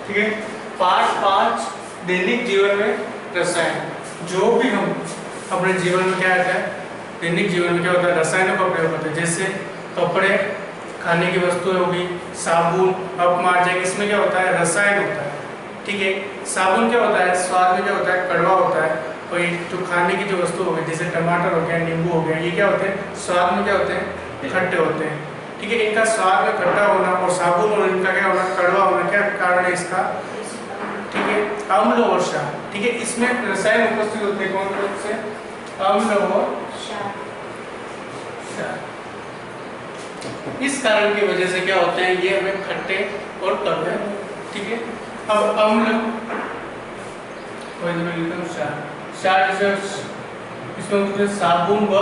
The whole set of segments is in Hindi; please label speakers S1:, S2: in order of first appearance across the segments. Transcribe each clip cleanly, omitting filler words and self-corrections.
S1: ठीक है। पार्ट 5 दैनिक जीवन में रसायन। जो भी हम अपने जीवन में क्या होता है, दैनिक जीवन में क्या होता है, रसायनों का प्रयोग होता है। जैसे कपड़े, खाने की वस्तुएं होगी, साबुन, अपमार्जक, इसमें क्या होता है, रसायन होता है। ठीक है। साबुन क्या होता है, स्वाद में क्या होता है, कड़वा होता है। और ये जो खाने की जो वस्तु हो गई, जैसे टमाटर हो गया, नींबू हो गया, ये क्या होते हैं, स्वाद में क्या होते हैं, खट्टे होते हैं। ठीक है। इनका स्वाद में खट्टा होना और साबुन और इनका क्या होना, कड़वा होना, क्या कारण है इसका, ठीक है, अम्ल और क्षार। ठीक है। इसमें रसायन उपस्थित होते हैं, कौन कौन से, अम्ल और क्षार। इस कारण की वजह से क्या होते हैं, ये हमें खट्टे और कड़वे। ठीक है। अब अम्ल, क्षार जैसे इसमें साबुन व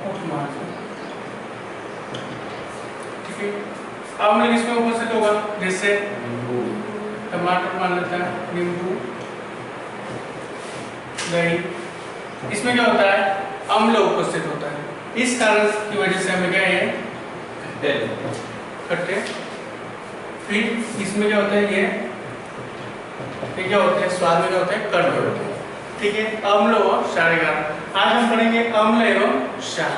S1: उपमार्जक। ठीक है। अम्ल किसमें उपस्थित होगा, जैसे टमाटर मान लेते हैं, नींबू, दही, इसमें क्या होता है, अम्ल उपस्थित होता है। इस कारण की वजह से हमें क्या है, खट्टे। फिर इसमें क्या होता है, ये क्या होते हैं, स्वाद में क्या होते हैं, कड़वे होते हैं। ठीक है। अम्ल और क्षार के कारण आज हम पढ़ेंगे अम्ल एवं क्षार।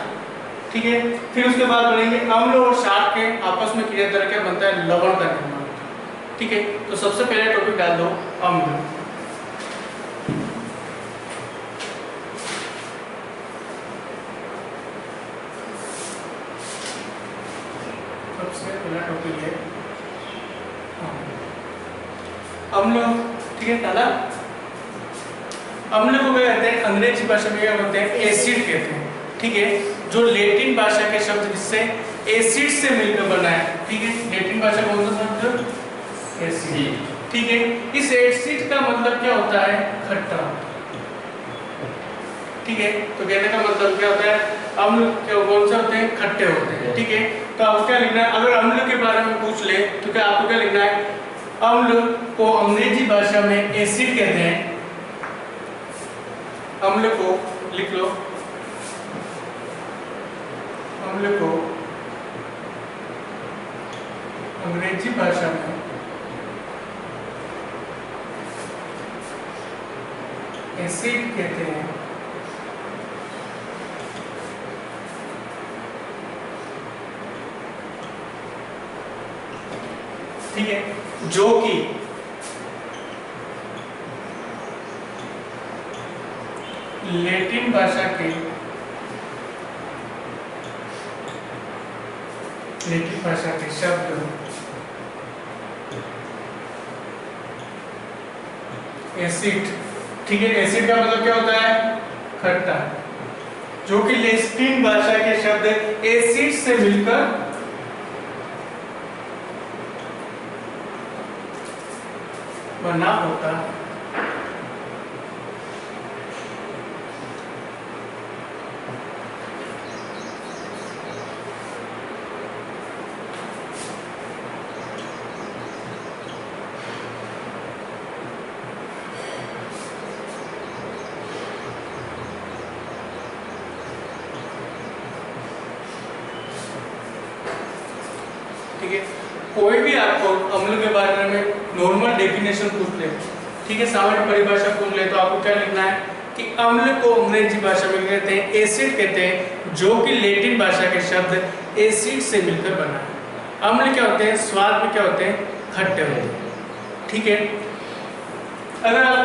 S1: ठीक है। फिर उसके बाद पढ़ेंगे अम्ल और क्षार के आपस में क्रिया द्वारा क्या बनता है, लवण का निर्माण। ठीक है। तो सबसे पहले टॉपिक डाल दो अम्ल। सबसे पहला टॉपिक है अम्ल। ठीक है। दादा, अम्ल को क्या कहते हैं, अंग्रेजी भाषा में क्या बोलते हैं, एसिड कहते हैं। ठीक है। जो लैटिन भाषा के शब्द जिससे एसिड से मिलकर बना है। ठीक है। लैटिन भाषा कौन सा शब्द, एसिड। ठीक है। इस एसिड का मतलब क्या होता है, खट्टा। ठीक है। तो कहने का मतलब क्या होता है, अम्ल कौन से होते हैं, खट्टे होते हैं। ठीक है। तो आपको क्या लिखना है, अगर अम्ल के बारे में पूछ ले तो क्या आपको क्या लिखना है, अम्ल को अंग्रेजी भाषा में एसिड कहते हैं। अम्ल को लिख लो, अम्ल को अंग्रेजी भाषा में एसिड कहते हैं। ठीक है। जो कि लैटिन भाषा के शब्द एसिड। ठीक है। एसिड का मतलब क्या होता है, खट्टा। जो कि लैटिन भाषा के शब्द एसिड से मिलकर बना होता है। ठीक है। कोई भी आपको अम्ल के बारे में नॉर्मल डेफिनेशन पूछ ले, ठीक है, सामान्य परिभाषा पूछ ले, तो आपको क्या लिखना है कि अम्ल को अंग्रेजी भाषा में कहते हैं एसिड कहते हैं, जो कि लैटिन भाषा के शब्द एसिड से मिलकर बना है। अम्ल क्या होते हैं, स्वाद में क्या होते हैं, खट्टे होते हैं। ठीक है। अगर आप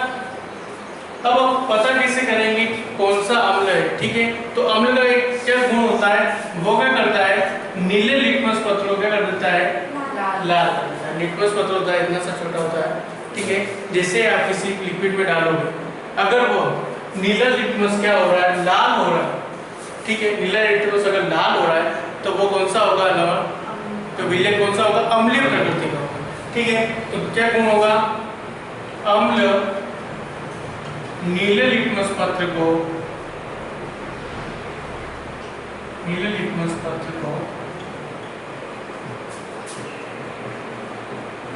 S1: अब आप पता कैसे करेंगे कि कौन सा अम्ल है। ठीक है। तो अम्ल का एक क्या गुण होता है, वो क्या करता है, नीले लिटमस पत्रों क्या कर देता है, लाल कर देता है। लिटमस पत्र होता है इतना सा छोटा होता है। ठीक है। जैसे आप किसी लिक्विड में डालोगे, अगर वो नीला लिटमस क्या हो रहा है, लाल हो रहा है। ठीक है। नीला लिटमस अगर लाल हो रहा है तो वो कौन सा होगा, लवण। तो विलय कौन सा होगा, अम्लीय प्रकृति का होगा। ठीक है। तो क्या गुण होगा, अम्ल नीले लिटमस पत्र को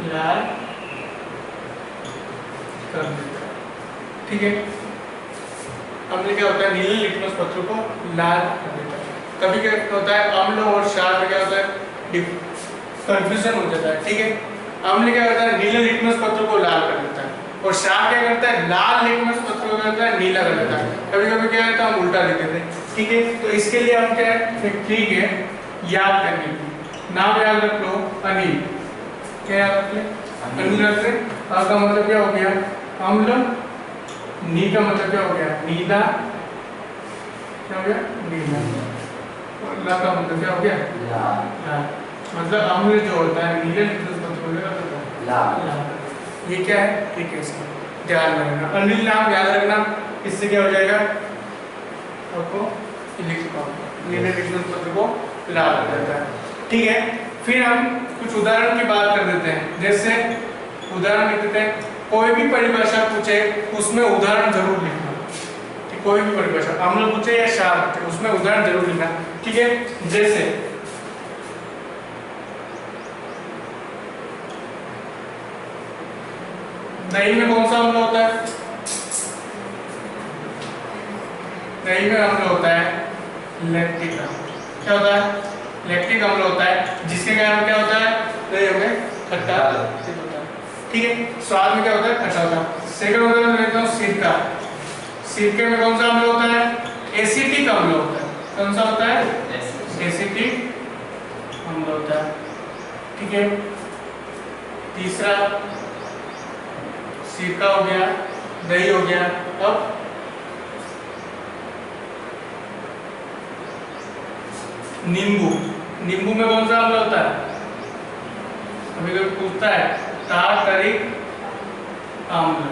S1: लाल कर देता है। ठीक है। अम्ल क्या होता है, नीले लिटमस पत्र को लाल कर देता है। कभी क्या होता है, अम्ल और क्षार में क्या होता है, कंफ्यूजन हो जाता है। ठीक है। अम्ल क्या करता है, नीले लिटमस पत्र को लाल कर देता है, और क्षार क्या करता है, लाल लिटमस पत्र को करता है नीला कर देता है। कभी कभी क्या करता है, हम उल्टा लिख देते हैं। ठीक है, तो इसके लिए हम क्या है, ठीक है, याद करने की नाम याद रख लो, अनिल। क्या याद रख ले, अनिल रख ले। अ का मतलब क्या हो गया, अम्ल। नी का मतलब क्या हो गया, नीला। क्या हो गया, नीला। और ला का मतलब क्या हो गया, लाल। मतलब अम्ल जो होता है नीले लिटमस पत्र को होता है लाल। ये क्या है, ठीक है, इसका ध्यान रखना। अनिल नाम याद रखना, इससे क्या हो जाएगा, आपको नीले लिटमस पत्र को लाल कर देता है। ठीक है, फिर हम कुछ उदाहरण की बात कर देते हैं। जैसे उदाहरण लिख देते हैं, कोई भी परिभाषा पूछे उसमें उदाहरण जरूर लिखना। ठीक, कोई भी परिभाषा, अम्ल पूछे या क्षार पूछे, उसमें उदाहरण जरूर लिखना। ठीक है, जैसे दही में कौन सा अम्ल होता है, दही में अम्ल होता है लैक्टिक अम्ल। क्या होता है, लैक्टिक अम्ल होता है, जिसके कारण क्या होता है, दही हमें खट्टा होता है। ठीक है, स्वाद में क्या होता है, खट्टा होता है। सेकंड उदाहरण लेता हूं, सिरका। सिरके में कौन सा अम्ल होता है, एसिटिक अम्ल होता है। कौन सा होता है, एसिटिक अम्ल होता है। ठीक है, तीसरा सिरका हो गया, दही हो गया। अब नींबू, नींबू में कौन सा अम्ल होता है, अभी कोई पूछता है, टार्टरिक अम्ल।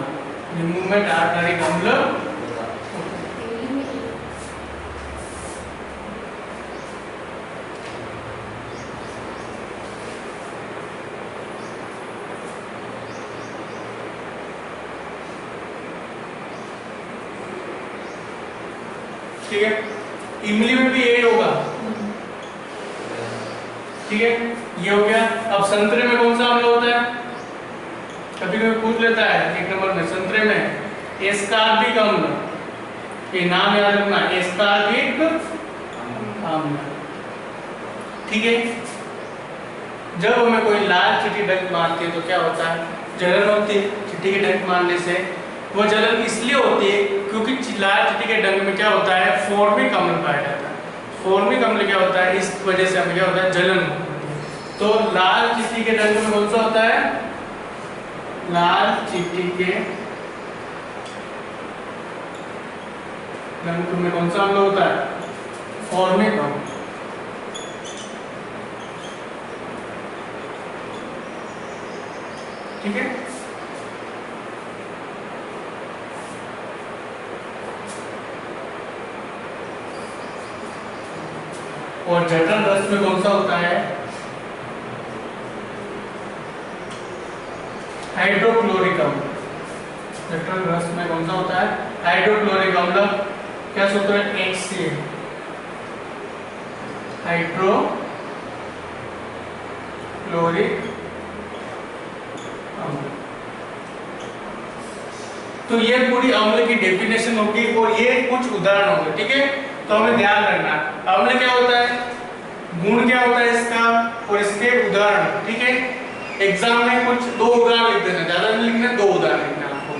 S1: नींबू में टार्टरिक अम्ल। ठीक है, इमली में भी यही होगा। ठीक है, ये हो गया। अब संतरे में कौन सा अम्ल होता है, कभी कभी पूछ लेता है 1 नंबर में, संतरे में एस्कार्बिक अम्ल। ये नाम याद रखना, एस्कार्बिक अम्ल। ठीक है, जब हमें कोई लाल चींटी डंक मारती है तो क्या होता है, जलन होती है। चींटी के डंक मारने से वो जलन इसलिए होती है क्योंकि लाल चींटी के डंक में क्या होता है, फॉर्मिक अम्ल पाया जाता है। फॉर्मिक अम्ल क्या होता है, इस वजह से हमें क्या होता है, जलन होती है। तो लाल चींटी के डंक में कौन सा होता है, लाल चींटी के डंक में कौन सा अम्ल होता है, फॉर्मिक अम्ल। ठीक है, और जठर रस में कौन सा होता है, हाइड्रोक्लोरिक अम्ल। जठर रस में कौन सा होता है, हाइड्रोक्लोरिक अम्ल। क्या सूत्र है, HCl, हाइड्रोक्लोरिक अम्ल। तो ये पूरी अम्ल की डेफिनेशन होगी और ये कुछ उदाहरण होंगे। ठीक है, तो हमें ध्यान रखना, अम्ल क्या होता है, गुण क्या होता है इसका, और इसके उदाहरण। ठीक है, एग्जाम में कुछ 2 उदाहरण लिख देना, ज्यादा नहीं लिखना, 2 उदाहरण लिखना आपको।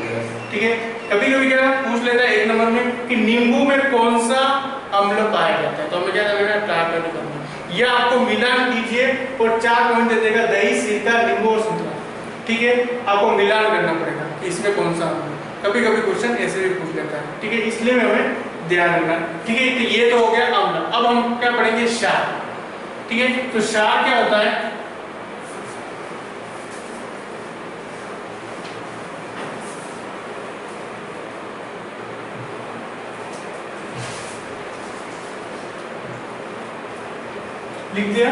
S1: ठीक है, कभी कभी क्या पूछ लेता है 1 नंबर में कि नींबू में कौन सा अम्ल पाया जाता है, तो हमें क्या करना है, टार्टरिक अम्ल। या आपको मिलान कीजिए और 4 पॉइंट दे देगा, दही, सिरका, नींबू और संतरा। ठीक है, आपको मिलान करना पड़ेगा कि इसमें कौन सा अम्ल। कभी कभी क्वेश्चन ऐसे भी पूछ लेता है। ठीक है, इसलिए हमें ध्यान रखना। ठीक है, तो ये तो हो गया अम्ल। अब हम क्या पढ़ेंगे, क्षार। ठीक है, तो क्षार क्या होता है, लिख दिया।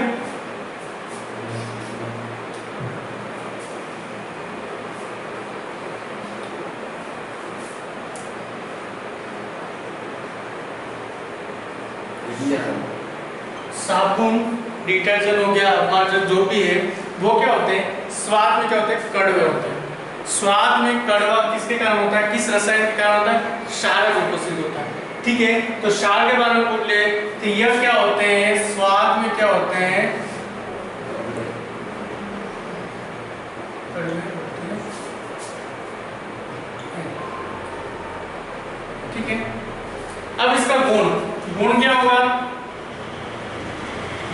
S1: साबुन, डिटर्जेंट हो गया, मार्जर, जो भी है वो क्या होते हैं, स्वाद में क्या होते हैं, कड़वे होते हैं। स्वाद में कड़वा किसके कारण होता है, किस रसायन के कारण होता है, क्षारक उपस्थित होता है। ठीक है, तो क्षार के बारे में पूछ ले तो यह क्या होते हैं, स्वाद में क्या होते हैं, कड़वे होते हैं। ठीक है, अब इसका गुण क्या होगा?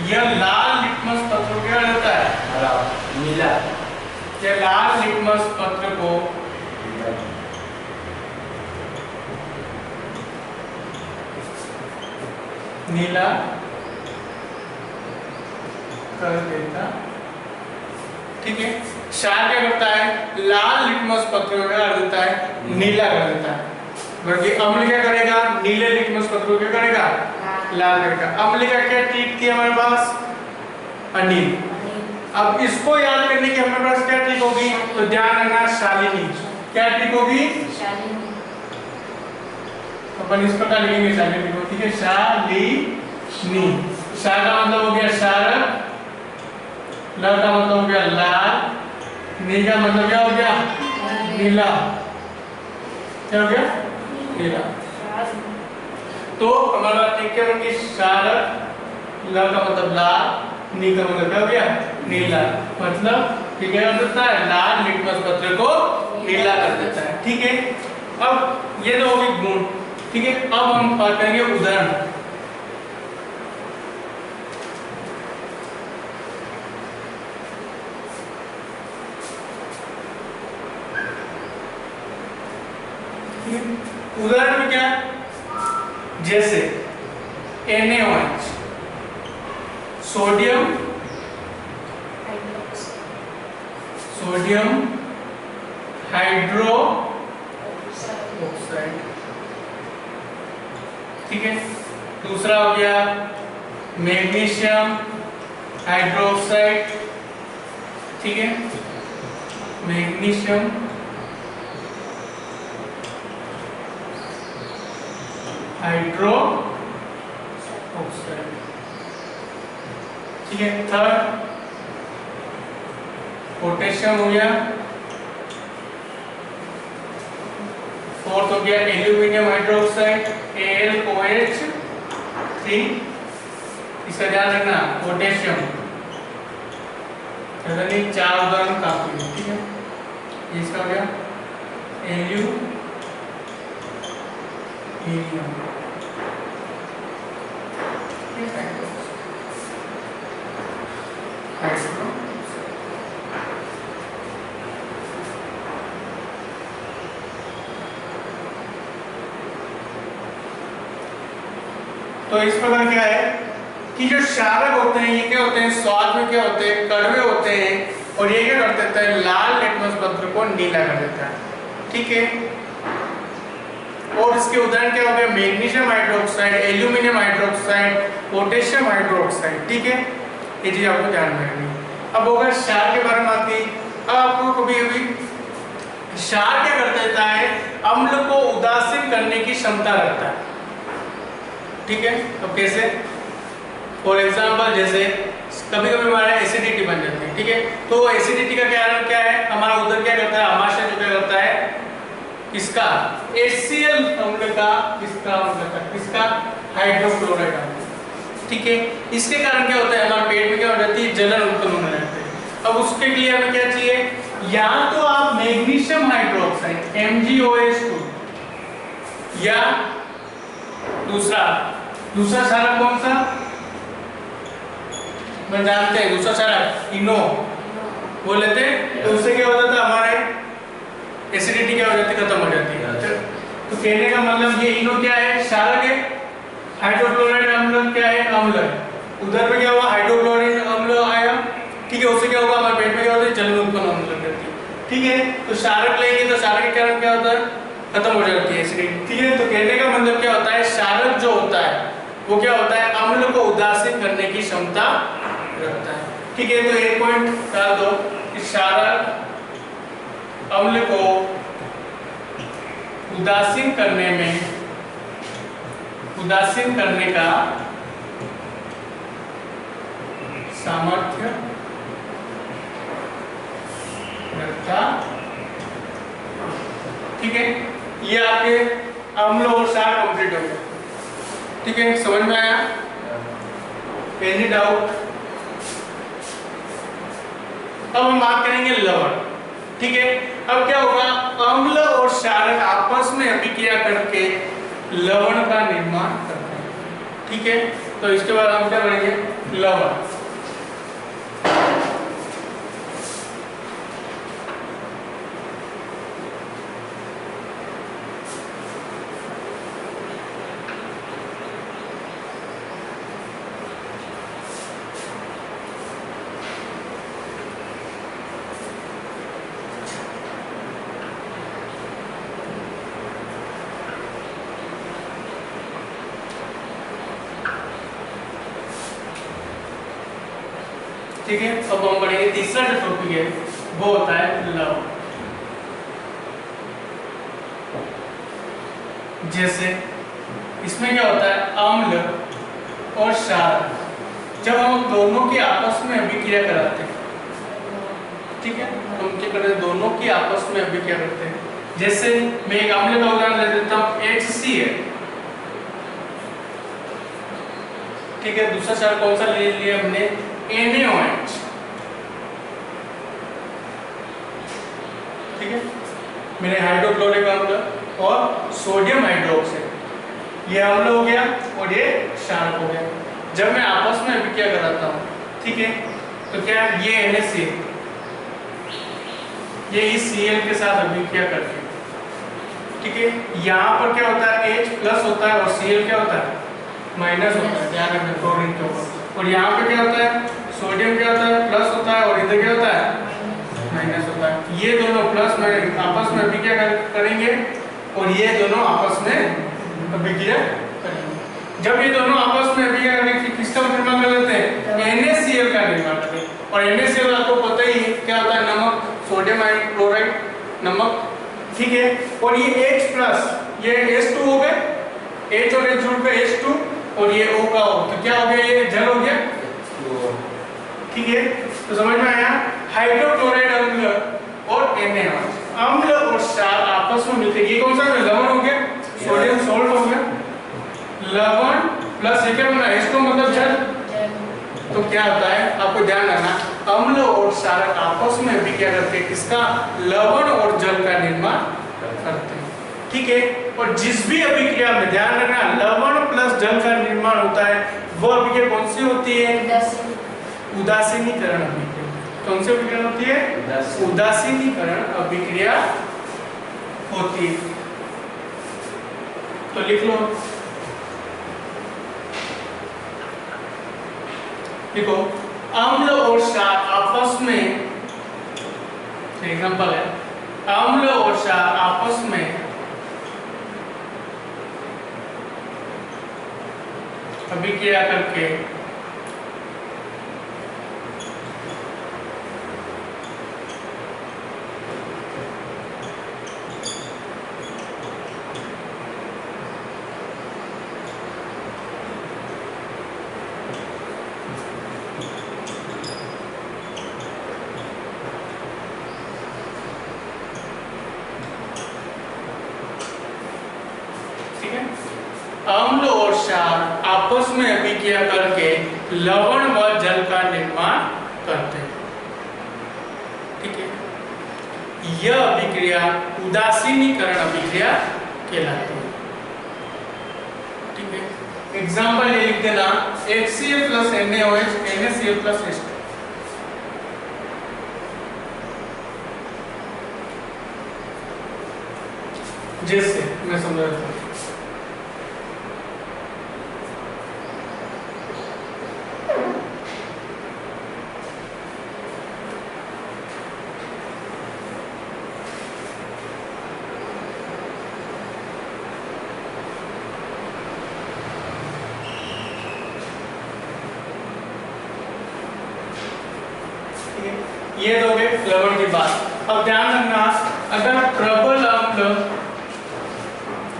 S1: यह लाल लिटमस पत्र क्या रहता है?
S2: हरा, नीला।
S1: यह लाल लिटमस पत्र को नीला कर देता। ठीक है, क्षार क्या करता है? लाल लिटमस पत्र को क्या कर देता है? नीला कर देता है। बल्कि अम्ल क्या करेगा? नीले लिटमस पत्र को क्या करेगा? लाल करेगा। अम्ल का क्या ट्रिक थी हमारे पास? अनिल। अब इसको याद करने की हमारे पास क्या ट्रिक होगी? तो ध्यान रखना, शालिनी। क्या ट्रिक होगी?
S3: शालिनी।
S1: अपन इस प्रकार लिखेंगे शालिनी को। ठीक है, शालिनी। शा का मतलब हो गया क्षारक, ल का मतलब हो गया लाल, नी का मतलब क्या हो गया? नीला। क्या हो गया? नीला। तो हमारा ट्रिक क्या होगी? क्षारक, ल का मतलब लाल, नी का मतलब क्या हो गया? नीला। मतलब ये क्या कर देता है? लाल लिटमस पत्र को नीला कर देता है। ठीक है, अब ये तो होगी गुण। ठीक है, अब हम बात करेंगे उदाहरण। उदाहरण में क्या? जैसे NaOH, सोडियम हाइड्रो ऑक्साइड। ठीक है, दूसरा हो गया मैग्नीशियम हाइड्रोक्साइड। ठीक है, मैग्नीशियम हाइड्रो ऑक्साइड। ठीक है, थर्ड पोटेशियम हो गया। फोर्थ हो गया एल्यूमिनियम हाइड्रोक्साइड AlOH3। इसका ध्यान रखना, पोटेशियम। नहीं, 4 उदाहरण काफी है। ठीक है, इसका हो गया एल्यूमिनियम। तो इस प्रकार क्या है कि जो क्षारक होते हैं ये क्या होते हैं? स्वाद में क्या होते हैं? कड़वे होते हैं। और ये क्या कर देता है? लाल लिटमस पत्र को नीला कर देता है। ठीक है, और इसके उदाहरण क्या हो गया? Magnesium hydroxide, aluminium hydroxide, potassium hydroxide. ठीक है, ये चीज आपको ध्यान में रखनी। अब होगा क्षार के बारे में आती। अब आपको कभी क्षार क्या कर देता है? अम्ल को उदासीन करने की क्षमता रखता है। ठीक है, अब कैसे? फॉर एग्जाम्पल जैसे कभी कभी हमारा एसिडिटी बन जाती है। ठीक है, तो एसिडिटी का कारण क्या है? हमारा उधर क्या करता है? हमाशय जो क्या करता है? इसका HCl अम्ल का, इसका अम्ल का, इसका हाइड्रोक्लोराइड अम्ल। ठीक है, इसके कारण क्या होता है? हमारे पेट में क्या हो जाती है? जलन उत्पन्न होने लगती है। अब उसके लिए हमें क्या चाहिए? या तो आप मैग्नीशियम हाइड्रोक्साइड MgOH2, या दूसरा क्षारक कौन सा? मैं जानते हैं दूसरा क्षारक इनो वो लेते हैं। तो उससे क्या हो जाता है? हमारे एसिडिटी क्या हो जाती है? खत्म हो जाती है। तो कहने का मतलब ये इनो क्या है? क्षारक है। हाइड्रोक्लोराइड अम्ल क्या है? अम्ल है। उधर पे क्या हुआ? हाइड्रोक्लोराइड अम्ल आया। ठीक है, उससे क्या होगा? हमारे पेट में क्या होता है? जलन उत्पन्न होने लग जाती है। ठीक है, तो क्षारक लेंगे तो क्षारक के कारण क्या होता है? खत्म हो जाती है एसिडिटी। ठीक है, तो कहने का मतलब क्या होता है? क्षारक जो होता है वो क्या होता है? अम्ल को उदासीन करने की क्षमता रखता है। ठीक है, तो एक पॉइंट डाल दो कि क्षारक अम्ल को उदासीन करने का सामर्थ्य रखता। ठीक है, ये आपके अम्ल और क्षार कंप्लीट हो गया। ठीक है, समझ में आया? Any doubt? अब हम बात करेंगे लवण। ठीक है। अब क्या होगा, अम्ल और क्षारक आपस में अभिक्रिया करके लवण का निर्माण करते हैं। ठीक है, तो इसके बाद हम क्या करेंगे, लवण। ठीक है, अब हम पढ़ेंगे तीसरा जो टॉपिक है वो होता है लवण। जैसे इसमें क्या होता है, अम्ल और क्षार जब हम दोनों की आपस में अभिक्रिया कराते हैं, ठीक है, तो हम क्या करते हैं, दोनों की आपस में अभिक्रिया करते हैं। जैसे मैं एक अम्ल का उदाहरण ले देता हूँ, HCl, ठीक है। दूसरा क्षार कौन सा ले लिया हमने, NaOH, ठीक है। मैंने हाइड्रोक्लोरिक अम्ल और सोडियम हाइड्रोक्साइड, ये अम्ल हो गया और ये क्षारक हो गया। जब मैं आपस में अभिक्रिया कराता हूँ, ठीक है, तो क्या ये NaCl, ये इस Cl के साथ अभिक्रिया करते हैं, ठीक है। यहाँ पर क्या होता है, H प्लस होता है और Cl क्या होता है, माइनस होता है, ध्यान रखना क्लोरीन के ऊपर। और यहाँ पे क्या होता है, सोडियम क्या होता है, प्लस होता है, और इधर क्या होता है, माइनस होता है। ये दोनों प्लस में आपस में अभिक्रिया करेंगे और ये दोनों आपस में अभिक्रिया करेंगे। जब ये दोनों आपस में अभिक्रिया करके किसका निर्माण कर लेते हैं, NaCl का निर्माण करते हैं। और NaCl आपको पता ही है क्या होता है, नमक, सोडियम क्लोराइड, नमक, ठीक है। और ये H प्लस, ये H2 हो गए, H और H जुड़ के H2, और ये O का O, तो क्या हो गया, ये जल हो गया, ठीक है। तो समझ में आया, हाइड्रोक्लोराइड अम्ल और NaOH, अम्ल और क्षार आपस में मिलते, ये कौन सा लवण हो गया, सोडियम सॉल्ट हो गया, लवण प्लस एक H2 मतलब जल। तो क्या होता है, आपको ध्यान रखना, अम्ल और क्षारक आपस में अभिक्रिया करते हैं, किसका, लवण और जल का निर्माण करते हैं, ठीक है। और जिस भी अभिक्रिया में ध्यान रखना, लवण प्लस जल का निर्माण होता है, वो अभिक्रिया कौन सी होती है, उदासीनीकरण अभिक्रिया। कौन सी अभिक्रिया होती है, उदासीनीकरण अभिक्रिया होती है। तो लिख लो, देखो, अम्ल और क्षार आपस में, एग्जांपल है, अम्ल और क्षार आपस में अभिक्रिया करके अम्ल और क्षार आपस में अभिक्रिया करके लवण व जल का निर्माण करते हैं, ठीक है। यह अभिक्रिया उदासीनीकरण अभिक्रिया कहलाती है, ठीक है। एग्जांपल ये लिख देना, HCl plus NaOH, NaCl plus H2। जैसे मैं समझाता हूँ, ये तो हो गए लवण की बात। अब ध्यान रखना, अगर प्रबल अम्ल,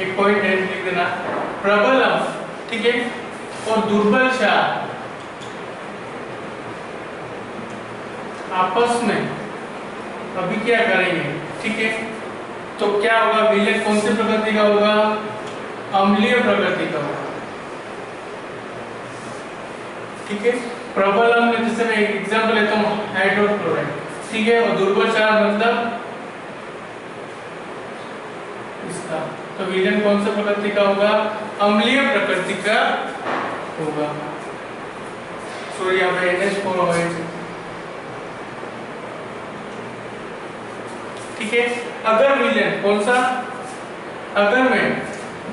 S1: एक पॉइंट है लिख देना, प्रबल अम्ल, ठीक है, और दुर्बल क्षार आपस में अभिक्रिया करेंगे, ठीक है, तो क्या होगा, विलय कौन से प्रकृति का होगा, अम्लीय प्रकृति का होगा, ठीक है। प्रबल अम्ल, जैसे मैं एक एग्जांपल लेता हूँ, हाइड्रोक्लोराइड, ठीक है, और दुर्बल क्षार मतलब था, तो विलेन कौन सा प्रकृति का होगा? अम्लीय प्रकृति का होगा। सॉरी यहाँ पे NH4OH। ठीक है, अगर विलेन कौन सा, अगर मैं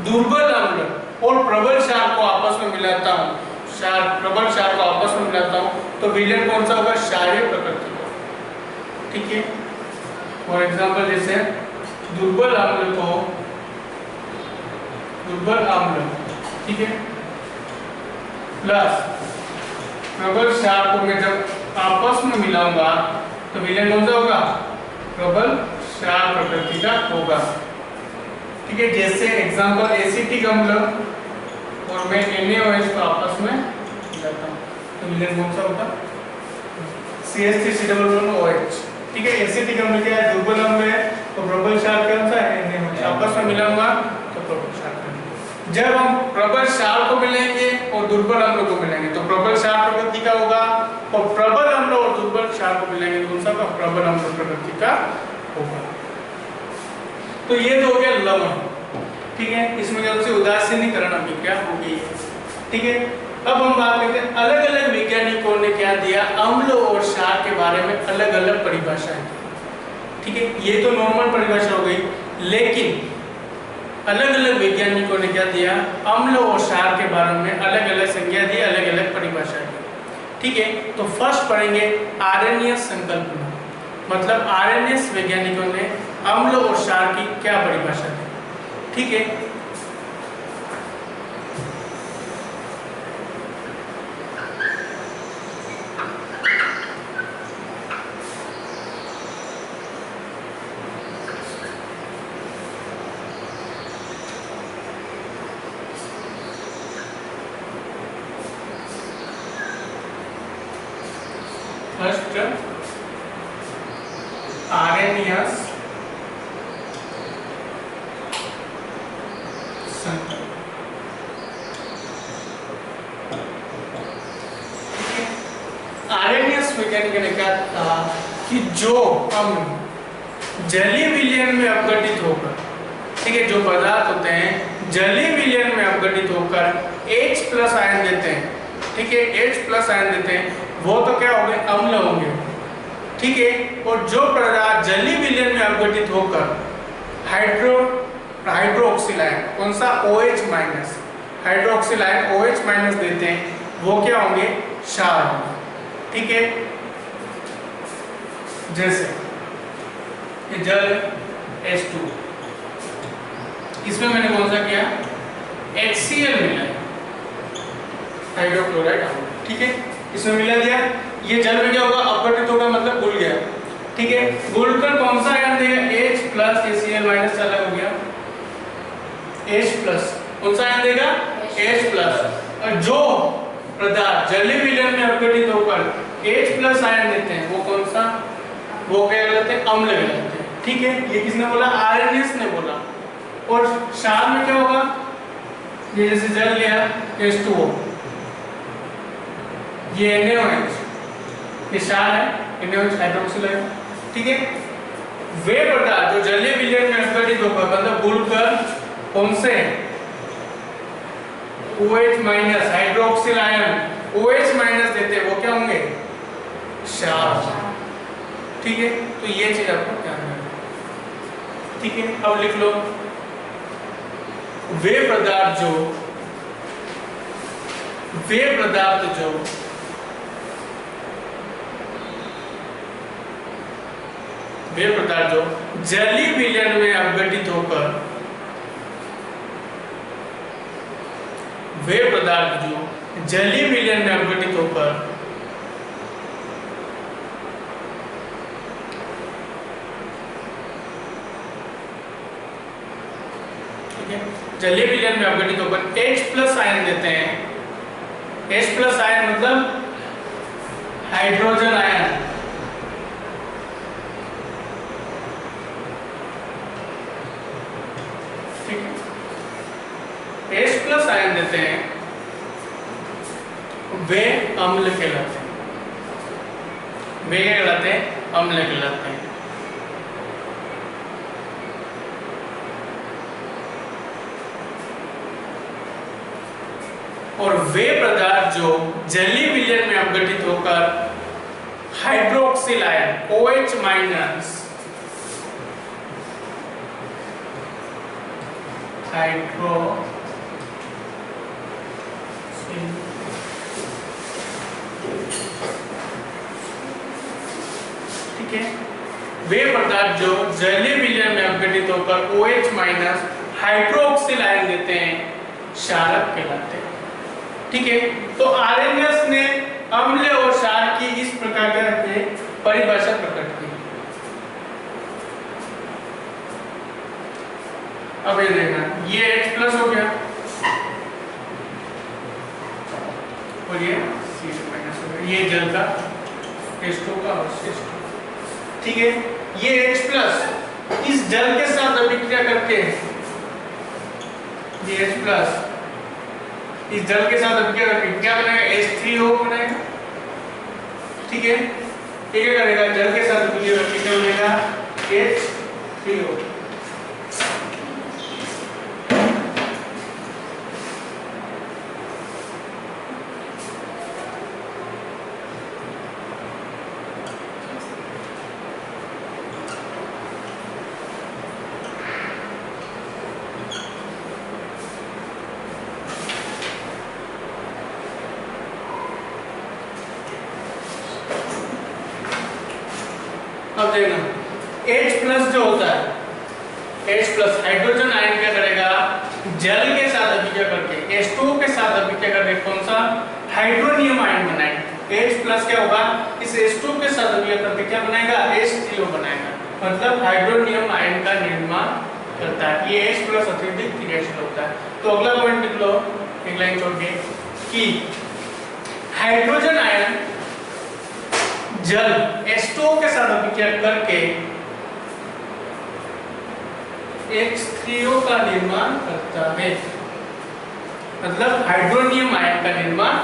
S1: दुर्बल अम्ल और प्रबल क्षार को आपस में मिलाता हूँ, प्रबल क्षार को आपस में मिलाता हूँ, तो विलेन कौन सा होगा? क्षारीय प्रकृति का। ठीक है, फॉर एग्जाम्पल जैसे दुर्बल अम्ल, ठीक है, प्लस प्रबल क्षार को मैं जब आपस में मिलाऊंगा तो विलेन कौन सा होगा? प्रबल क्षार प्रकृति का होगा। ठीक है, जैसे एग्जाम्पल एसिटिक अम्ल और मैं NaOH को आपस में मिलाता हूँ तो विलेन कौन सा होगा? CH3COOH। ठीक है, एसिटिक अम्ल क्या है? दुर्बल अम्ल है, तो प्रबल क्षार कौन सा है? NaOH। आपस में मिलाऊंगा तो प्रबल क्षार। जब हम प्रबल क्षार को मिलाएंगे और दुर्बल अम्ल को मिलाएंगे तो प्रबल क्षार प्रकृति का होगा, और प्रबल अम्ल और दुर्बल क्षार को मिलाएंगे तो कौन सा होगा? प्रबल अम्ल प्रकृति का होगा। तो ये तो हो गया लवण। ठीक है, इसमें कौन सी उदासीनीकरण अभिक्रिया होगी। ठीक है, अब हम बात करते हैं अलग अलग वैज्ञानिकों ने क्या दिया, अम्ल और क्षार के बारे में अलग अलग परिभाषाएं। ठीक है, ये तो नॉर्मल परिभाषा हो गई, लेकिन अलग अलग वैज्ञानिकों ने क्या दिया, अम्ल और क्षार के बारे में अलग अलग संज्ञा दी, अलग अलग परिभाषाएं दी। ठीक है, तो फर्स्ट पढ़ेंगे आरएनएस संकल्पना, मतलब आरएनएस वैज्ञानिकों ने अम्ल और क्षार की क्या परिभाषा दी। ठीक है, फर्स्ट आरएनएस संकल्पना। आरएनएस वैज्ञानिक ने कहा था कि जो अम्ल जलीय विलयन में अपघटित होकर, ठीक है, जो पदार्थ होते हैं जलीय विलयन में अपघटित होकर H+ आयन देते हैं, ठीक है, H+ आयन देते हैं, वो तो क्या होंगे? अम्ल होंगे। ठीक है, और जो पदार्थ जलीय विलयन में अपघटित होकर हाइड्रोक्सिल आयन, कौन सा? OH-, हाइड्रोक्सिल आयन OH- देते हैं, वो क्या होंगे? क्षार होंगे। ठीक है, जैसे ये जल H2, इसमें मैंने कौन सा किया? HCl मिला, हाइड्रोक्लोराइड। ठीक है, इसमें मिला दिया, ये जल में क्या होगा? अपघटित होगा, मतलब घुल गया। ठीक है, घुलकर कौन सा आयन देगा? H+ HCl- अलग हो गया, H+, कौन सा आयन देगा? H+। और जो पदार्थ जलीय विलयन में अपघटित होकर H+ आयन देते हैं, वो कौन सा? वो क्या कहलाते हैं? अम्ल कहलाते हैं। ठीक है, ये किसने बोला? आरएनएस ने बोला। और क्षार में क्या होगा? ये जैसे जल लिया H2O, ये NaOH, ये क्षार है, NaOH हाइड्रोक्सिल है। ठीक है, वे पदार्थ जो जलीय विलयन में अपघटित होकर, मतलब घुलकर कौन से? OH- हाइड्रोक्सिल आयन OH- देते हैं, वो क्या होंगे? क्षार। ठीक है, तो ये चीज आपको ध्यान रखना। ठीक है, अब लिख लो, वे पदार्थ जो जलीय विलयन में अपघटित होकर, वे पदार्थ जो जलीय विलयन में अपघटित होकर जलीय विलयन में अपघटित होकर H+ आयन देते हैं। H+ आयन मतलब हाइड्रोजन आयन। ठीक है, H+ आयन देते हैं, वे अम्ल कहलाते हैं। वे क्या कहलाते हैं? अम्ल कहलाते हैं। वे पदार्थ जो जलीय विलयन में अपघटित होकर हाइड्रोक्सिल आयन OH माइनस ठीक है, वे पदार्थ जो जलीय विलयन में अपघटित होकर OH माइनस हाइड्रोक्सिल आयन देते हैं क्षारक कहलाते हैं। ठीक है, तो आर्यनस ने अम्ल और क्षार की इस प्रकार के परिभाषा प्रकट की। अब ये देखना, ये H प्लस हो गया और ये C माइनस हो गया, ये जल का H2 का अवशेष। ठीक है, ये H प्लस इस जल के साथ अभिक्रिया करके, ये H प्लस इस जल के साथ अभिक्रिया करके क्या बनेगा, H3O बनेगा। ठीक है, ये क्या करेगा, जल के साथ अभिक्रिया करके क्या बनेगा, H3O। अब देखना, H प्लस जो होता है, H प्लस हाइड्रोजन आयन क्या करेगा, जल के साथ अभिक्रिया करके H2O के साथ अभिक्रिया करके कौन सा हाइड्रोनियम आयन बनाएगा। H प्लस क्या होगा, इस H2O के साथ अभिक्रिया करके क्या बनाएगा, H3O बनाएगा, मतलब हाइड्रोनियम आयन का निर्माण करता है। ये H प्लस अत्यधिक क्रियाशील होता है। तो अगला पॉइंट लिख लो एक लाइन छोड़ के कि हाइड्रोजन आयन जल H2O के साथ अभिक्रिया करके H3O का निर्माण करता है, मतलब हाइड्रोनियम आयन का निर्माण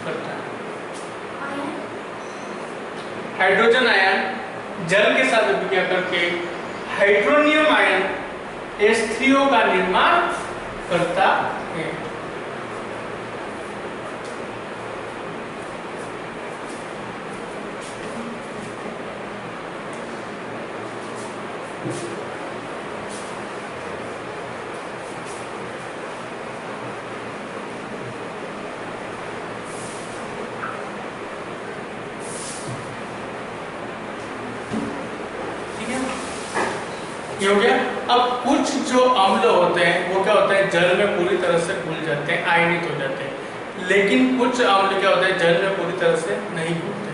S1: करता है। हाइड्रोजन आयन जल के साथ अभिक्रिया करके हाइड्रोनियम आयन H3O का निर्माण करता है। ये हो गया। अब कुछ जो अम्ल होते हैं वो क्या होते हैं, जल में पूरी तरह से घुल जाते हैं, आयनित हो जाते हैं, लेकिन कुछ अम्ल क्या होते हैं, जल में पूरी तरह से नहीं घुलते।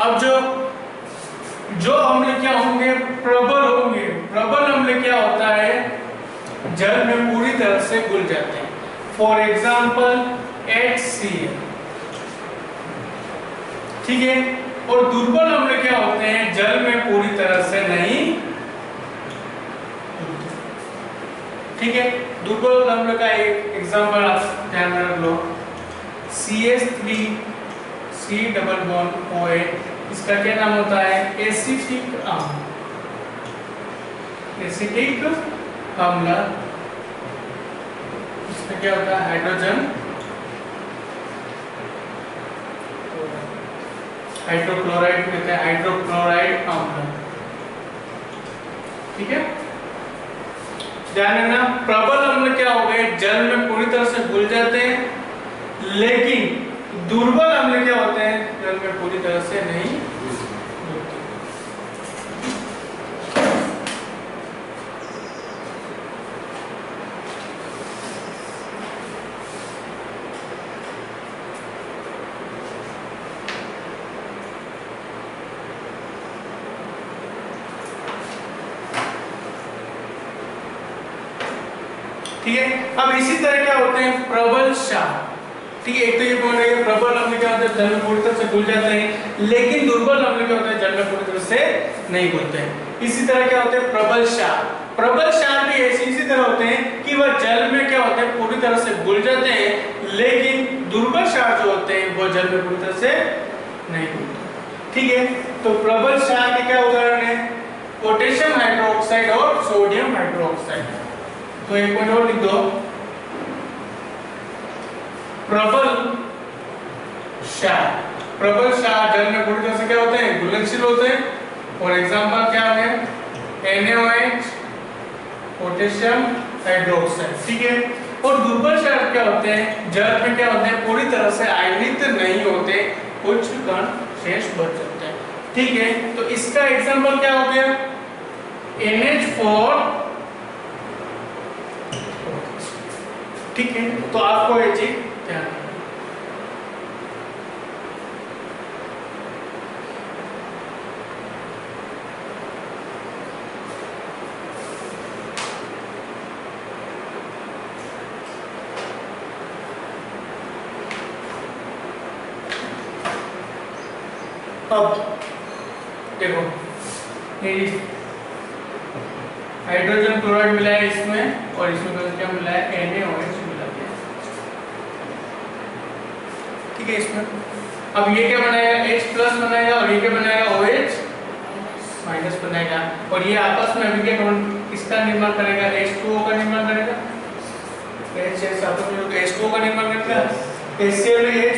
S1: अब जो अम्ल क्या होंगे, प्रबल होंगे। प्रबल अम्ल क्या होता है, जल में पूरी तरह से घुल जाते हैं। For example HCl। ठीक है, और दुर्बल अम्ल क्या होते हैं, जल में पूरी तरह से नहीं। ठीक है, दुर्बल अम्ल का एक एग्जांपल आप ध्यान में रख लो, CH3 C double bond OA, इसका क्या नाम होता है, एसिटिक अम्ल। एसिटिक अम्ल, इसमें क्या होता है, हाइड्रोजन हाइड्रोक्लोराइड कहते हैं, हाइड्रोक्लोराइड अम्ल। ठीक है, ध्यान रखना, प्रबल अम्ल क्या हो गए, जल में पूरी तरह से घुल जाते हैं, लेकिन दुर्बल अम्ल क्या होते हैं, जल में पूरी तरह से नहीं घुलते। ठीक है, अब इसी तरह क्या होते हैं, प्रबल क्षार। ठीक है, एक तो ये पॉइंट है, प्रबल अम्ल क्या होता है, जल में पूरी तरह से घुल जाते हैं, लेकिन दुर्बल अम्ल क्या होता है, जल में पूरी तरह से नहीं घुलते हैं। इसी तरह क्या होते हैं, प्रबल क्षार। प्रबल क्षार भी ऐसे इसी तरह होते हैं कि वह जल में क्या होते हैं, पूरी तरह से घुल जाते हैं, लेकिन दुर्बल क्षार जो होते हैं वो जल में पूरी तरह से नहीं घुलते। ठीक है, तो प्रबल क्षार के क्या उदाहरण है, पोटेशियम हाइड्रोक्साइड और सोडियम हाइड्रोक्साइड। तो एक पॉइंट और लिख दो, प्रबल क्षार। प्रबल क्षार जल में पूरी तरह से क्या होते हैं, घुलनशील होते हैं। और एग्जांपल क्या है, NaOH, पोटेशियम हाइड्रोक्साइड, ठीक है। और दुर्बल क्षार क्या होते हैं, जल में क्या होते हैं, पूरी तरह से आयनित नहीं होते, कुछ कण शेष बच जाते हैं, ठीक है। तो इसका एग्जांपल क्या हो गया, NH4, ठीक है। तो आपको ये चीज ध्यान रखना। अब देखो ये हाइड्रोजन क्लोराइड मिला है इसमें, और इसमें क्या मिला है, NaOH मिला है, ठीक है। इसमें अब ये क्या बनाएगा, H+ बनाएगा, और ये क्या बनाएगा, OH- बनाएगा। और ये आपस में अभी क्या किसका निर्माण करेगा, H2O का निर्माण करेगा। H2O का निर्माण करेगा, HCl में H+,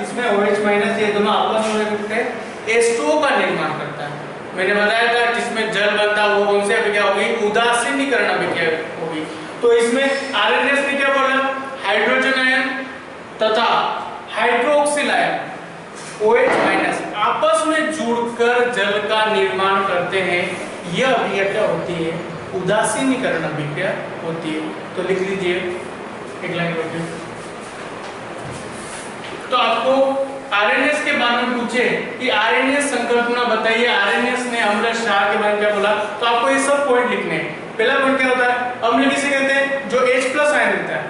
S1: इसमें OH-, ये दोनों आपस में मिलकर H2O का निर्माण करता है। मैंने बताया था जिसमें जल बनता है वो कौन सी अभिक्रिया होगी, उदासीनीकरण अभिक्रिया होगी। तो इसमें RNS ने क्या बोला, हाइड्रोजन आयन तथा हाइड्रोक्सिल आयन OH- आपस में जुड़कर जल का निर्माण करते हैं। यह अभिक्रिया क्या होती है, उदासीनीकरण अभिक्रिया होती है। तो लिख लीजिए एक लाइन करके। तो आपको आरएनएस के बारे में पूछे कि आरएनएस संकल्पना बताइए, आरएनएस ने अम्ल क्षार के बारे में क्या बोला, तो आपको ये सब पॉइंट लिखने हैं। पहला पॉइंट क्या होता है, अम्ल किसे कहते हैं, जो H+ आयन देता है,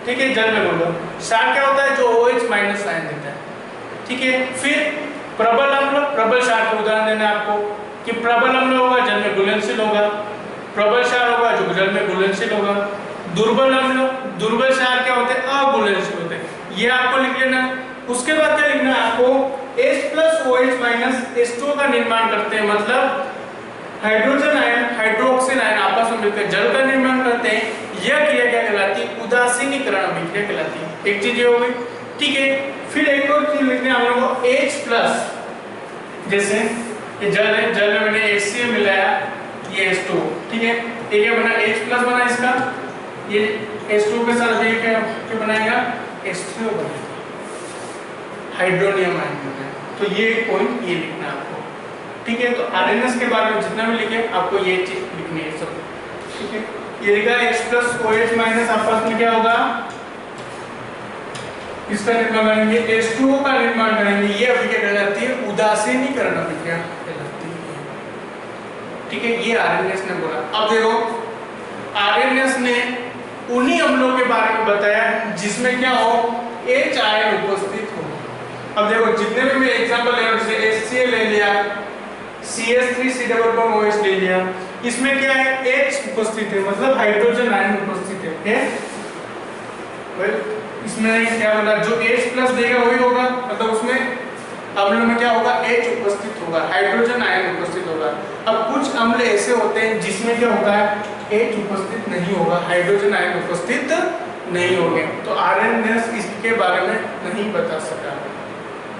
S1: ठीक है, जल में बोलो। क्षार क्या होता है, जो OH- आयन देता है, ठीक है। फिर प्रबल अम्ल, प्रबल क्षार का उदाहरण देना है आपको कि प्रबल अम्ल होगा जल में घुलनशील होगा, प्रबल क्षार होगा जो जल में घुलनशील होगा। दुर्बल अम्ल, दुर्बल क्षार क्या होते हैं, अघुलनशील होते हैं, ये आपको लिख लेना। उसके बाद क्या लिखना है आपको, H+ OH- H2O का निर्माण करते हैं, मतलब हाइड्रोजन आयन हाइड्रोक्सिल आयन आपस में मिलकर जल का निर्माण करते हैं। यह क्रिया क्या कहलाती है, उदासीनीकरण अभिक्रिया कहलाती है। एक चीज ये हो गई, ठीक है। फिर एक और चीज लिखते हैं हम लोगों को, H+, जैसे ये जल है, जल में मैंने HCl मिलाया, ये H2O, ठीक है। ये क्या बना, H+ बना इसका, ये H2O के साथ ये क्या बनाएगा, H3O बनेगा, हाइड्रोनियम आयन बना है। तो ये पॉइंट ये लिखना है आपको, ठीक है। तो आरएनएस के बारे में जितना भी लिखे आपको ये चीज लिखनी है सब, ठीक है। ये लिखा है H+ OH- आपस में क्या होगा, इसका निर्माण करेंगे, H2O का निर्माण करेंगे। ये अभिक्रिया कहलाती है उदासीनीकरण अभिक्रिया कहलाती है, ठीक है। ये आरएनएस ने बोला। अब देखो आरएनएस ने उन्हीं अम्लों के बारे में बताया जिसमें क्या हो, H आयन उपस्थित हो। अब देखो जितने भी मैं एग्जांपल ले रहा हूं, जैसे HCl ले लिया, CH3COOH ले लिया, इसमें क्या है, H उपस्थित है, मतलब हाइड्रोजन आयन उपस्थित है। इसमें क्या बोला, जो H+ देगा वही होगा, मतलब उसमें अम्ल में क्या होगा, H उपस्थित होगा, हाइड्रोजन आयन उपस्थित होगा। अब कुछ अम्ल ऐसे होते हैं जिसमें क्या होता है, H उपस्थित नहीं होगा, हाइड्रोजन आयन उपस्थित नहीं होंगे। तो आरएनएस इसके बारे में नहीं बता सका,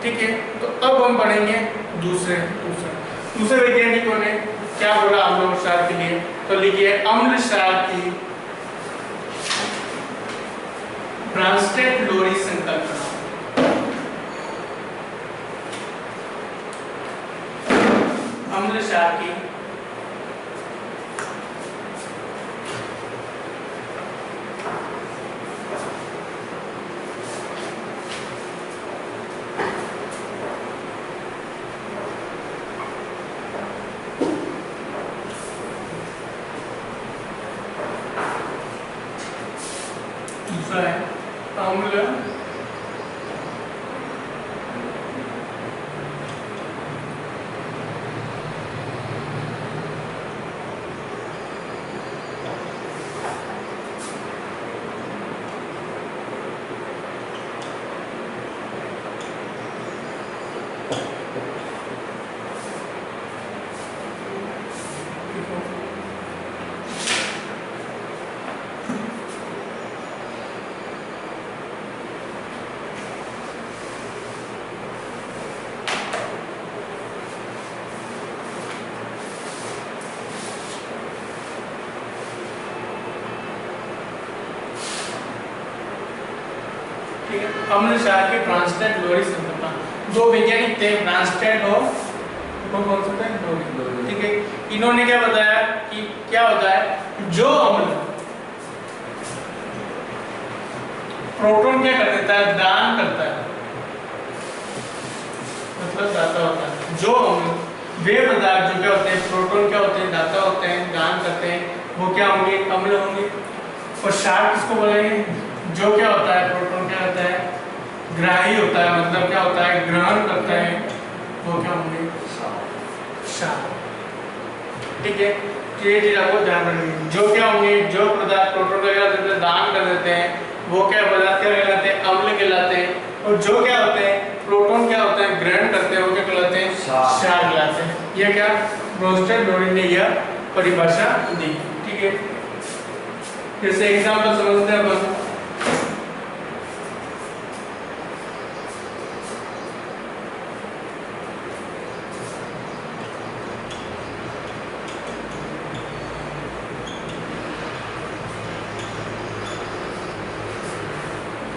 S1: ठीक है। तो अब हम पढ़ेंगे दूसरे वैज्ञानिकों ने क्या बोला अम्ल क्षार के लिए। तो लिखिए, अम्ल क्षार की ब्रांस्टेड-लोरी संकल्पना। अम्ल क्षार की दूसरा है अम्ल अम्ल क्षार की ब्रांस्टेड लोरी संकल्पना। दो वैज्ञानिक थे, ब्रांस्टेड और कौन सा थे, लोरी, ठीक है। इन्होंने क्या बताया कि क्या होता है, जो अम्ल प्रोटॉन क्या कर देता है, दान करता है, मतलब दाता होता है। जो अम्ल वे पदार्थ जो क्या होते हैं, प्रोटॉन क्या होते हैं, दाता होते हैं, दान करते हैं, वो क्या होंगे, अम्ल होंगे। और क्षार किसको बोलेंगे, जो क्या होता है, प्रोटॉन क्या होता है, ग्राही होता है, मतलब क्या होता है, ग्रहण करता है, वो क्या होंगे, क्षार, ठीक है। तो ये चीज आपको ध्यान रखनी। जो क्या होंगे, जो पदार्थ प्रोटॉन का क्या देते हैं, दान कर देते हैं, वो क्या पदार्थ क्या कहलाते हैं, अम्ल कहलाते हैं। और जो क्या होते हैं, प्रोटॉन क्या होते हैं, ग्रहण करते हैं, वो क्या कहलाते हैं, क्षार कहलाते हैं। ये क्या ब्रांस्टेड लोरी ने यह परिभाषा दी, ठीक है। जैसे एग्जांपल समझते हैं अपन,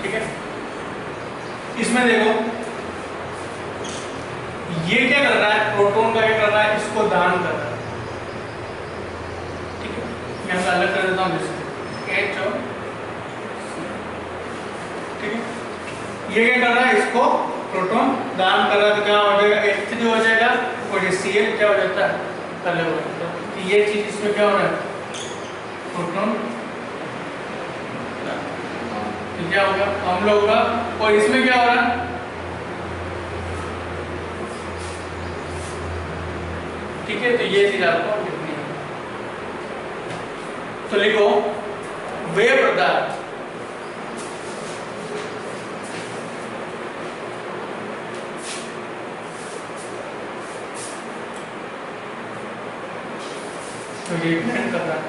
S1: ठीक है। इसमें देखो ये क्या कर रहा है, प्रोटॉन का क्या कर रहा है, इसको दान कर रहा है, ठीक है। मैं अलग कर देता हूँ जैसे H और ठीक है। ये क्या कर रहा है, इसको प्रोटॉन दान कर रहा है, तो क्या हो जाएगा, H3 हो जाएगा और ये Cl क्या हो जाता है, अलग हो जाता है। तो ये चीज इसमें क्या हो रहा है, प्रोटॉन तो क्या होगा, अम्ल होगा। और इसमें क्या हो रहा है, ठीक है। तो ये चीज आपको लिखनी है। तो लिखो वे पदार्थ तो ये ग्रहण करता है,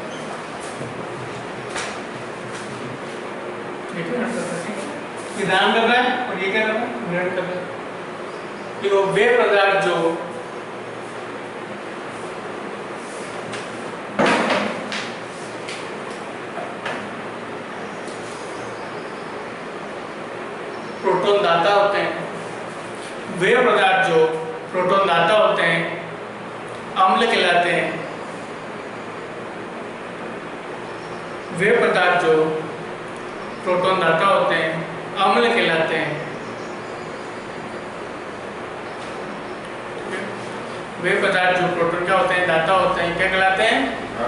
S1: ये ग्रहण करता है, ये दान कर रहा है और ये क्या कर रहा है, ग्रहण कर रहा है। देखो वे पदार्थ जो प्रोटॉन दाता होते हैं, वे पदार्थ जो प्रोटॉन दाता होते हैं अम्ल कहलाते हैं। वे पदार्थ जो प्रोटॉन दाता होते हैं अम्ल कहलाते हैं। वे पदार्थ जो प्रोटॉन क्या होते हैं, दाता होते हैं, क्या कहलाते हैं,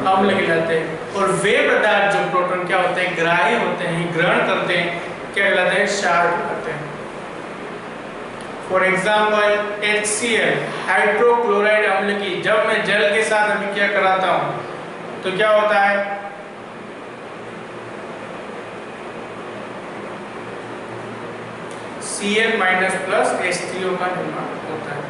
S1: अम्ल कहलाते हैं। और वे पदार्थ जो प्रोटॉन क्या होते हैं, ग्राही होते हैं, ग्रहण करते हैं, क्या कहलाते हैं, क्षार कहलाते हैं। फॉर एग्जाम्पल HCl हाइड्रोक्लोराइड अम्ल की जब मैं जल के साथ अभिक्रिया कराता हूं तो क्या होता है, Cl माइनस प्लस H3O का निर्माण होता है,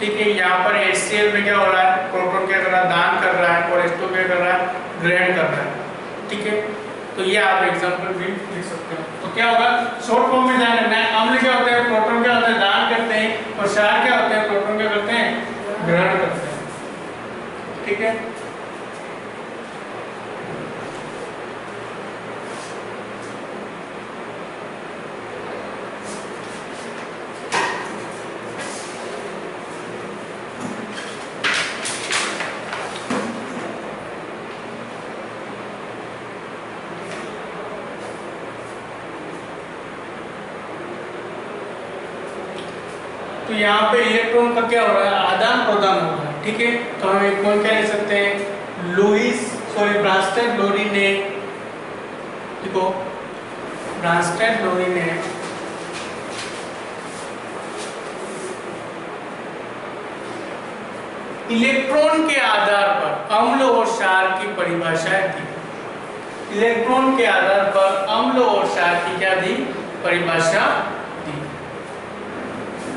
S1: ठीक है। यहाँ पर HCl में क्या हो रहा है, प्रोटॉन क्या कर रहा है, दान कर रहा है, और H2O क्या कर रहा है, ग्रहण कर रहा है, ठीक है। तो ये आप एग्जांपल भी लिख सकते हो। तो क्या होगा, शॉर्ट फॉर्म में ध्यान रखना है, अम्ल क्या होते हैं, प्रोटॉन क्या होते हैं, दान करते हैं, और क्षार क्या होते हैं, प्रोटॉन क्या करते हैं, ग्रहण करते हैं, ठीक है। तो यहाँ पे इलेक्ट्रॉन का क्या हो रहा है, आदान प्रदान हो रहा है, ठीक है। तो हम एक पॉइंट क्या लिख सकते हैं, ब्रांस्टेड लोरी ने, देखो ब्रांस्टेड लोरी ने इलेक्ट्रॉन के आधार पर अम्ल और क्षार की परिभाषाएं दी। इलेक्ट्रॉन के आधार पर अम्ल और क्षार की क्या दी, परिभाषा दी।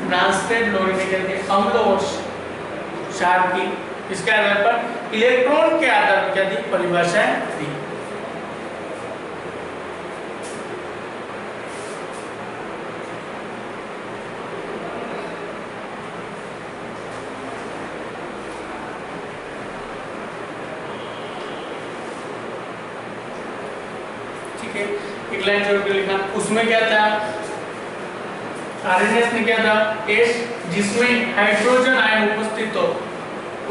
S1: ब्रांस्टेड लोरी ने क्या दी, अम्ल और क्षार की, इसके आधार पर इलेक्ट्रॉन के आधार पर क्या दी, परिभाषाएं दी। एक लाइन छोड़ के लिखा, उसमें क्या था, आरएनएस ने क्या था, एस जिसमें हाइड्रोजन आयन उपस्थित हो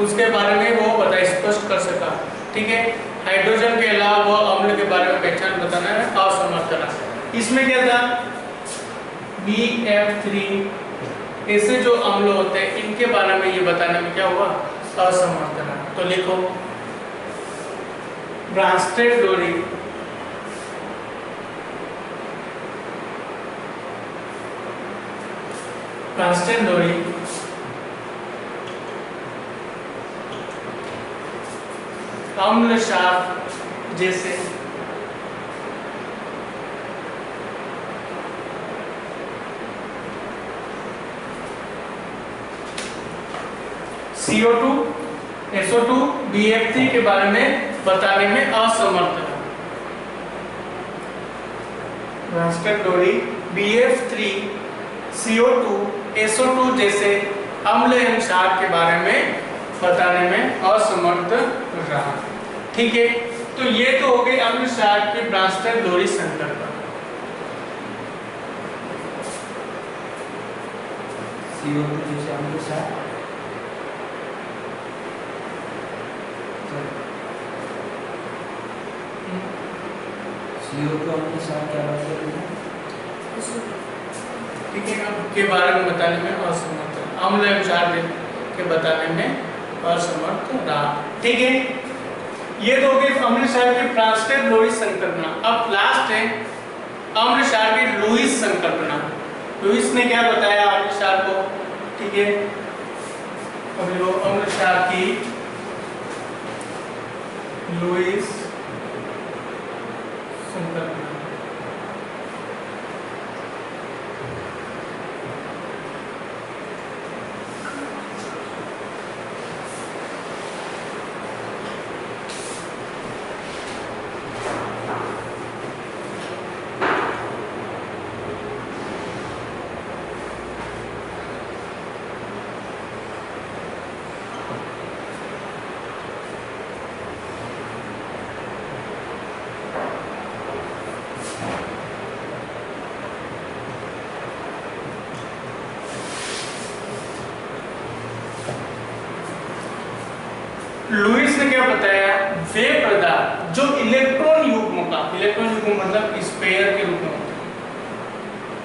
S1: उसके बारे में वो बता स्पष्ट कर सका। ठीक है, हाइड्रोजन के अलावा वो अम्ल के बारे में पहचान बताना है असमर्थ रहा। इसमें क्या था, BF3 ऐसे जो अम्ल होते हैं इनके बारे में ये बताने में क्या हुआ, असमर्थ रहा। तो लिखो ब्रांस्टेड डोरी अम्ल क्षार जैसे CO2, SO2, BF3 के बारे में बताने में असमर्थ है। ब्रांस्टेड डोरी BF3, CO2, SO2 जैसे अम्ल एवं क्षार के बारे में बताने में असमर्थ रहा। ठीक है, तो ये तो हो गई अम्ल क्षार की ब्रांस्टेड डोरी संकल्पना।
S2: CO2 जैसे अम्ल क्षार, CO2 अम्ल क्षार क्या बात कर रही है?
S1: ठीक है, के बारे में बताने में असमर्थ, अम्ल एवं क्षार के बताने में असमर्थ रहा। ठीक है, ये तो हो गई अम्ल क्षार की ब्रांस्टेड डोरी संकल्पना। अब लास्ट है अम्ल क्षार की लुईस संकल्पना। लुईस ने क्या बताया अम्ल क्षार को? ठीक है, अभी वो अम्ल क्षार की लुईस संकल्पना। लुईस ने क्या बताया, वे पदार्थ जो इलेक्ट्रॉन युग्म का, इलेक्ट्रॉन युग्म मतलब स्पेयर के रूप में होते हैं,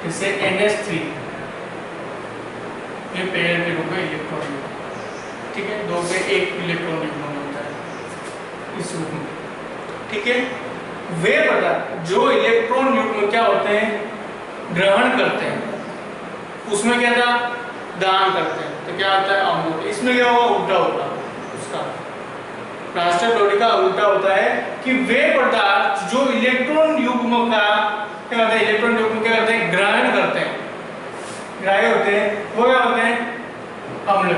S1: जैसे NH3 ये पेयर के रूप में इलेक्ट्रॉन युग्म, ठीक है, दो पे एक इलेक्ट्रॉन युग्म होता है इस रूप में। ठीक है, वे पदार्थ जो इलेक्ट्रॉन युग्म क्या होते हैं, ग्रहण करते हैं, उसमें क्या था, दान करते हैं, तो क्या होता है अम्ल। इसमें क्या होगा, उल्टा होगा उसका, ब्रांस्टेड डोरी का उल्टा होता है कि वे पदार्थ जो इलेक्ट्रॉन युग्म का क्या होता है, इलेक्ट्रॉन युग्म क्या करते हैं, ग्रहण करते हैं, ग्राह्य होते हैं, वो क्या होते हैं अम्ल।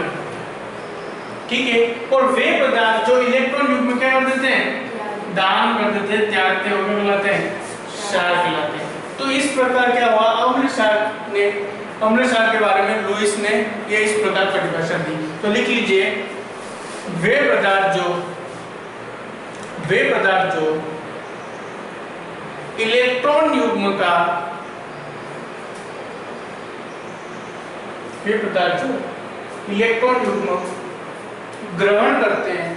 S1: ठीक है, और वे पदार्थ जो इलेक्ट्रॉन युग्म क्या कर देते हैं, दान कर देते हैं, त्यागते हैं, वो क्या कहलाते हैं, क्षार कहलाते हैं। तो इस प्रकार क्या हुआ, अम्ल क्षार के बारे में लुईस ने ये इस प्रकार परिभाषा दी। तो लिख लीजिए, वे पदार्थ जो इलेक्ट्रॉन युग्म का, वे पदार्थ जो इलेक्ट्रॉन युग्म ग्रहण करते हैं,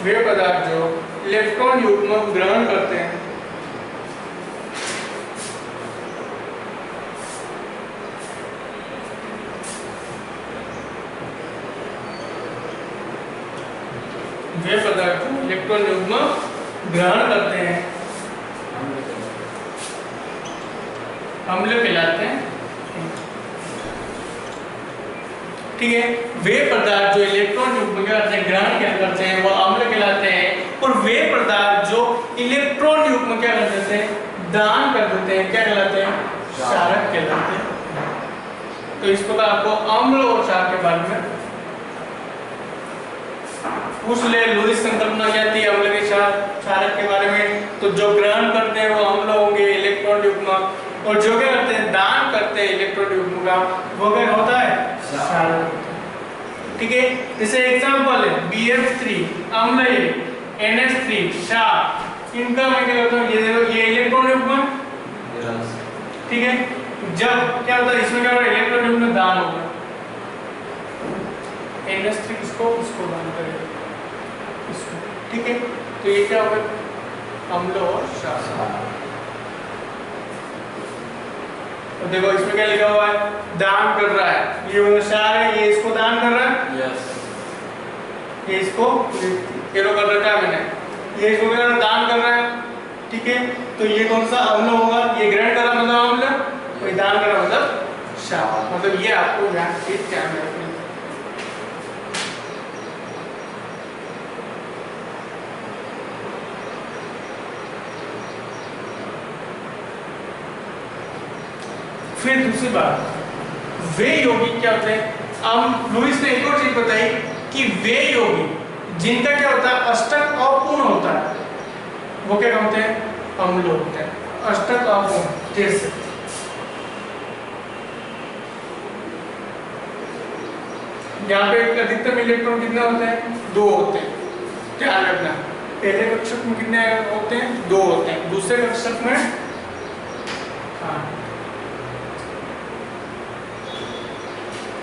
S1: वे पदार्थ जो इलेक्ट्रॉन युग्म ग्रहण करते हैं, वे पदार्थ इलेक्ट्रॉन युग्म ग्रहण करते हैं, अम्ल कहलाते हैं। ठीक है, वे पदार्थ जो इलेक्ट्रॉन युग्म ग्रहण क्या करते हैं वो अम्ल कहलाते हैं, और वे पदार्थ जो इलेक्ट्रॉन युग्म क्या कर देते हैं, दान कर देते हैं, क्या कहलाते हैं, क्षारक कहलाते हैं। तो इस प्रकार आपको अम्ल और क्षार के बारे में पूछ ले। लुईस संकल्पना क्या थी अम्ल के क्षारक के बारे में, तो जो ग्रहण करते हैं वो अम्ल होंगे इलेक्ट्रॉन युग्म, और जो क्या करते हैं, दान करते हैं इलेक्ट्रॉन युग्म का, वो क्या होता है, क्षारक। ठीक है, जैसे एग्जांपल है BF3 अम्ल है, NH3 क्षार, इनका मैं क्या करता हूँ, ये देखो ये इलेक्ट्रॉन युग्म, ठीक है, जब क्या होता है इसमें क्या होगा, इलेक्ट्रॉन युग्म दान होगा, NH3 इसको दान करेगा इसको, ठीक है, तो ये क्या होगा, अम्ल और क्षार। तो देखो इसमें क्या लिखा हुआ है, दान कर रहा है, ये क्षार है, ये इसको दान कर रहा है, ये इसको येलो कर रखा है मैंने, ये इसको क्या दान कर रहा है, ठीक है, तो ये कौन सा अम्ल होगा, ये ग्रहण कर रहा मतलब अम्ल, और दान कर रहा मतलब क्षार, मतलब ये आपको ध्यान में रखना। फिर दूसरी बात, वे यौगिक क्या होते हैं, लुईस ने एक और चीज बताई कि वे यौगिक जिनका क्या होता है अष्टक अपूर्ण होता है, वो क्या होते हैं, अम्ल होते हैं, अष्टक अपूर्ण। जैसे यहाँ पे अधिकतम इलेक्ट्रॉन कितने होते हैं, 2 होते हैं, ध्यान रखना, पहले कक्षक में कितने होते हैं, 2 होते हैं, दूसरे कक्षक में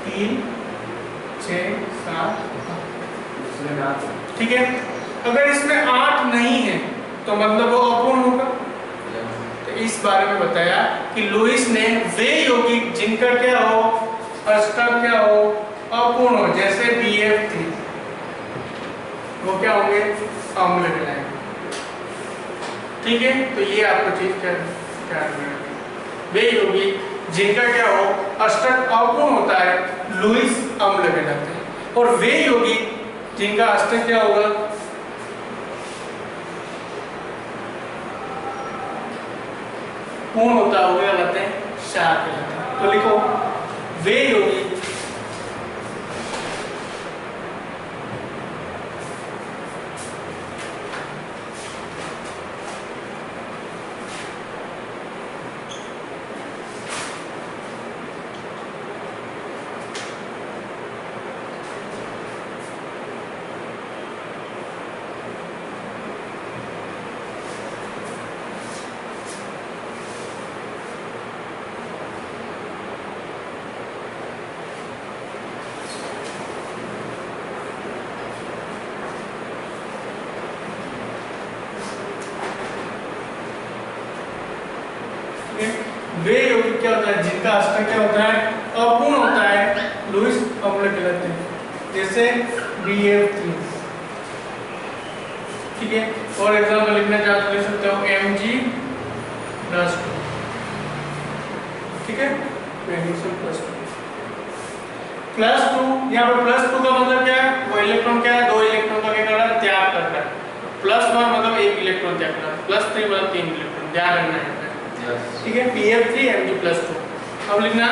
S1: 3 6 7, ठीक है, अगर इसमें 8 नहीं है तो मतलब वो अपूर्ण होगा। तो इस बारे में बताया कि लुईस ने वे यौगिक जिनका क्या हो, अष्टक क्या हो, अपूर्ण हो, जैसे BF3, वो क्या होंगे, अम्ल कहलाएंगे, ठीक है, तो ये आपको चीज क्या वे यौगिक जिनका क्या हो अष्टक अपूर्ण होता है, लुईस अम्ल कहलाते हैं, और वे यौगिक जिनका अष्टक क्या होगा, पूर्ण होता होगा, क्या कहते हैं, क्षार कहलाते हैं। तो लिखो वे यौगिक वे यौगिक क्या होता है जिनका अष्टक क्या होता है, अपूर्ण होता है, लुईस अम्ल कहलाते हैं, जैसे BF3, ठीक है, और एग्जांपल लिखना चाहते हो लिख सकते हो Mg+2, ठीक है, मैग्नीशियम +2, यहाँ पर +2 का मतलब क्या है, वो इलेक्ट्रॉन क्या है, 2 इलेक्ट्रॉन का क्या कर रहा है, त्याग कर रहा है, +1 मतलब 1 इलेक्ट्रॉन त्याग कर रहा है, +3 मतलब 3 इलेक्ट्रॉन, ध्यान रखना है, ठीक है, BF3 Mg+2। अब लिखना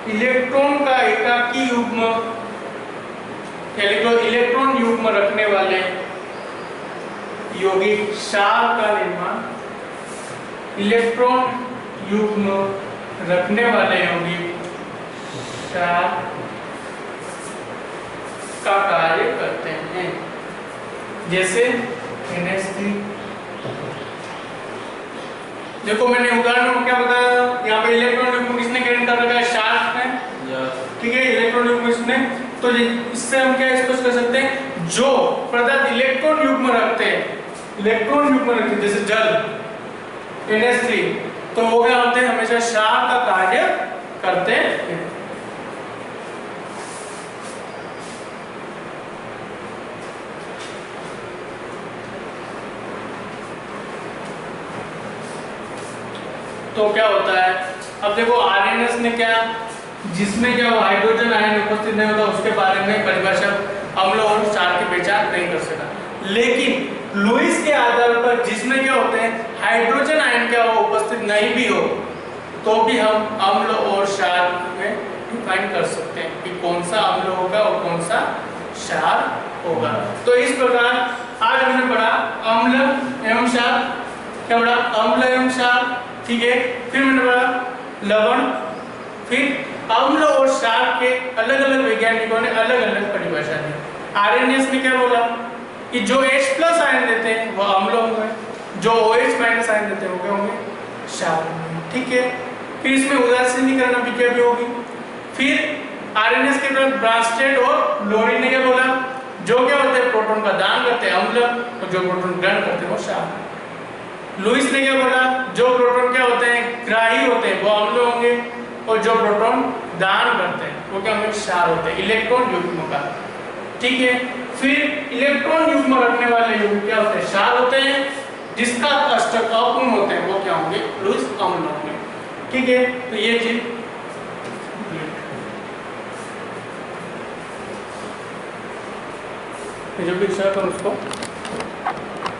S1: इलेक्ट्रॉन का एकाकी युग्म, इलेक्ट्रॉन युग्म रखने वाले यौगिक क्षार का निर्माण, इलेक्ट्रॉन युग्म रखने वाले यौगिक क्षार का कार्य करते हैं, जैसे NH3। देखो मैंने उदाहरण में क्या बताया, यहाँ पे इलेक्ट्रॉन युग्म किसने ग्रहण कर रखा है, क्षार ने, ठीक है, इलेक्ट्रॉन युग्म इसने, तो इससे हम क्या स्पष्ट कर सकते हैं, जो पदार्थ इलेक्ट्रॉन युग्म रखते हैं, जैसे जल NH3, तो वो क्या होते हैं, हमेशा क्षार का कार्य करते हैं। तो क्या होता है, अब देखो RNS ने क्या, जिसमें क्या हाइड्रोजन आयन उपस्थित नहीं होता उसके बारे में परिभाषा अम्ल और क्षार की पहचान नहीं कर सका, लेकिन लुईस के आधार पर जिसमें क्या होते हैं हाइड्रोजन आयन क्या हो उपस्थित नहीं भी हो, तो भी हम अम्ल और क्षार में डिफाइन कर सकते हैं कि कौन सा अम्ल होगा और कौन सा क्षार होगा। तो इस प्रकार आज हमने पढ़ा अम्ल एवं क्षार, क्या पढ़ा, अम्ल एवं क्षार, ठीक है। फिर मैंने बोला लवण, फिर अम्ल और क्षार के अलग अलग वैज्ञानिकों ने अलग अलग परिभाषा दी। आरएनएस ने क्या बोला कि जो H+ आयन देते हैं वो अम्ल होंगे, जो OH- आयन देते हैं वो क्या होंगे, क्षार होंगे, ठीक है। फिर इसमें उदासीनीकरण अभिक्रिया भी होगी। फिर आरएनएस के बाद ब्रांस्टेड और लोरी ने क्या बोला, जो क्या होते हैं प्रोटॉन का दान करते हैं अम्ल, और जो प्रोटॉन ग्रहण करते हैं वो क्षार। लुईस ने क्या बोला, जो प्रोटॉन क्या होते हैं ग्राही होते हैं वो अम्ल होंगे, और जो प्रोटॉन दान करते हैं वो क्या होंगे, क्षार होते हैं, इलेक्ट्रॉन युग्म का, ठीक है। फिर इलेक्ट्रॉन युग्म रखने वाले युग्म क्या होते हैं, क्षार होते हैं, जिसका अष्टक अपूर्ण होते हैं वो क्या होंगे, लुईस अम्ल होंगे, ठीक है। तो ये चीज जो भी उसको